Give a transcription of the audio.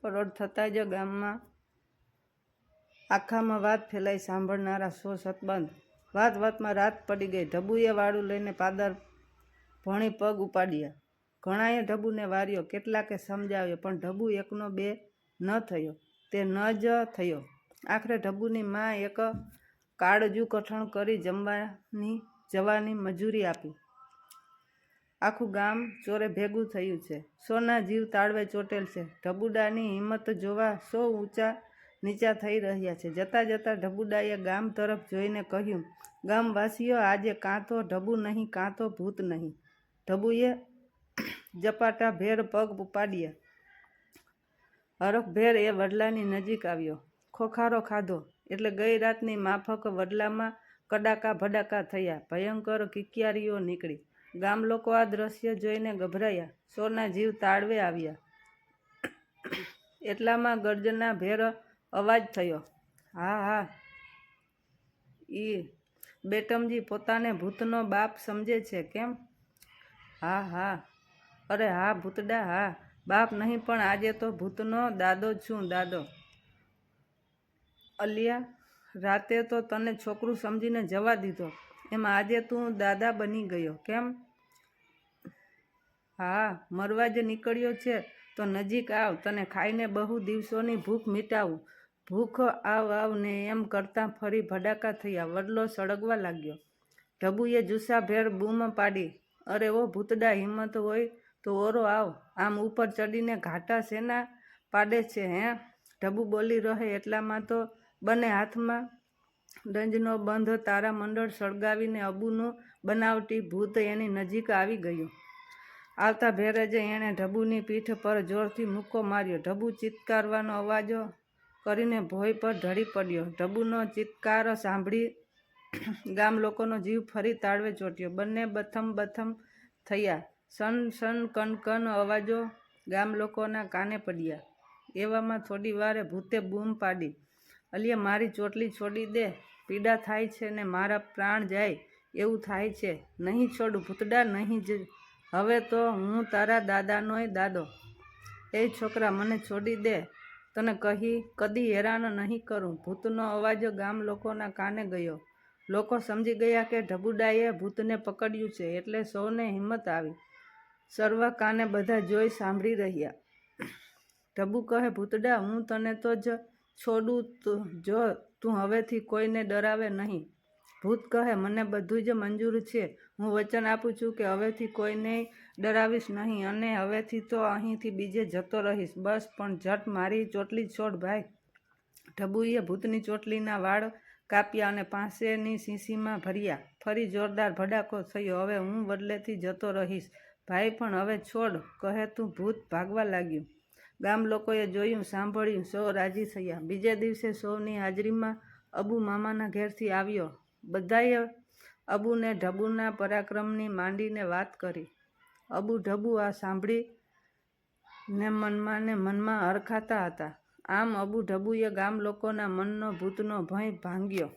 પરોઢ થતાં જ ગામમાં આખામાં વાત ફેલાઈ, સાંભળનારા સો સતબંધ। વાતમાં રાત પડી ગઈ। ઢબુએ વાળું લઈને પાદર ભણી પગ ઉપાડ્યા। ઘણાએ ઢબુને વાર્યો, કેટલાકે સમજાવ્યો, પણ ઢબુ એકનો બે ન થયો, તે ન જ થયો। આખરે ઢબુની માં એક કાળજું કઠણ કરી જવાની મજૂરી આપી। આખું ગામ ચોરે ભેગું થયું છે। સોના જીવ તાળવે ચોટેલ છે। ઢબુડાની હિંમત જોવા સો ઊંચા નીચા થઈ રહ્યા છે। જતાં જતાં ઢબુડાએ ગામ તરફ જોઈને કહ્યું, ગામવાસીઓ, આજે કાં તો ઢબુ નહીં, કાં તો ભૂત નહીં। ઢબુએ ઝપાટા ભેર પગ ઉપાડ્યા। હરખભેર એ વડલાની નજીક આવ્યો। ખોખારો ખાધો એટલે ગઈ રાતની માફક વડલામાં કડાકા ભડાકા થયા। ભયંકર કિક્યારીઓ નીકળી। ગામ લોકો આ દ્રશ્ય જોઈને ગભરાયા। સોના જીવ તાળવે આવ્યા। એટલામાં ગર્જના ભેર અવાજ થયો, હા હા, ઈ બેટમજી પોતાને ભૂતનો બાપ સમજે છે કેમ? હા હા, અરે હા ભૂતડા, હા, બાપ નહીં પણ આજે તો ભૂતનો દાદો છું, દાદો। અલિયા, રાતે તો તને છોકરું સમજીને જવા દીધો, એમાં આજે તું દાદા બની ગયો કેમ? હા, મરવા જ નીકળ્યો છે તો નજીક આવ, તને ખાઈને બહુ દિવસોની ભૂખ મિટાવું। ભૂખ આવ ને એમ કરતાં ફરી ભડાકા થયા। વડલો સળગવા લાગ્યો। ઢબુએ જુસ્સાભેર બૂમ પાડી, અરે ઓ ભૂતડા, હિંમત હોય તો ઓરો આવ, આમ ઉપર ચડીને ઘાટા શેના પાડે છે હે? ઢબુ બોલી રહે એટલામાં તો બંને હાથમાં ડંજનો બંધ તારામંડળ સળગાવીને અબુનું બનાવટી ભૂત એની નજીક આવી ગયું। આવતા ભેરે જ એણે ઢબુની પીઠ પર જોરથી મુક્કો માર્યો। ઢબુ ચિત્કારવાનો અવાજ કરીને ભોંય પર ઢળી પડ્યો। ઢબુનો ચિત્કાર સાંભળી ગામ લોકોનો જીવ ફરી તાળવે ચોટ્યો। બંને બથમ થયા। સન સન કન કન અવાજો ગામ લોકોના કાને પડ્યા। એવામાં થોડી વારે ભૂતે બૂમ પાડી, અલિયા, મારી ચોટલી છોડી દે, પીડા થાય છે ને મારા પ્રાણ જાય એવું થાય છે। નહીં છોડું ભૂતડા, નહીં જ, હવે તો હું તારા દાદાનોય દાદો। એ છોકરા, મને છોડી દે, તને કદી હેરાન નહીં કરું। ભૂતનો અવાજ ગામ લોકોના કાને ગયો। લોકો સમજી ગયા કે ઢબુડાએ ભૂતને પકડ્યું છે એટલે સૌને હિંમત આવી। સર્વ કાને બધા જોઈ સાંભળી રહ્યા। ઢબુ કહે, ભૂતડા, હું તને તો જ છોડું જો તું હવેથી કોઈને ડરાવે નહીં। ભૂત કહે, મને બધું જ મંજૂર છે, હું વચન આપું છું કે હવેથી કોઈનેય ડરાવીશ નહીં અને હવેથી તો અહીંથી બીજે જતો રહીશ, બસ પણ ઝટ મારી ચોટલી છોડ ભાઈ। ઢબુએ ભૂતની ચોટલીના વાળ કાપ્યા અને પાસેની શીશીમાં ભર્યા। ફરી જોરદાર ભડાકો થયો। હવે હું વડલેથી જતો રહીશ ભાઈ, પણ હવે છોડ, કહે તું ભૂત ભાગવા લાગ્યું। ગામ લોકોએ જોયું, સાંભળ્યું, સૌ રાજી થયા। બીજે દિવસે સૌની હાજરીમાં અબુ મામાના ઘેરથી આવ્યો। બધાએ અબુને ઢબુના પરાક્રમની માંડીને વાત કરી। અબુ ઢબુ આ સાંભળી ને મનમાં હરખાતા હતા। આમ અબુ ઢબુએ ગામ લોકોના મનનો ભૂતનો ભય ભાંગ્યો।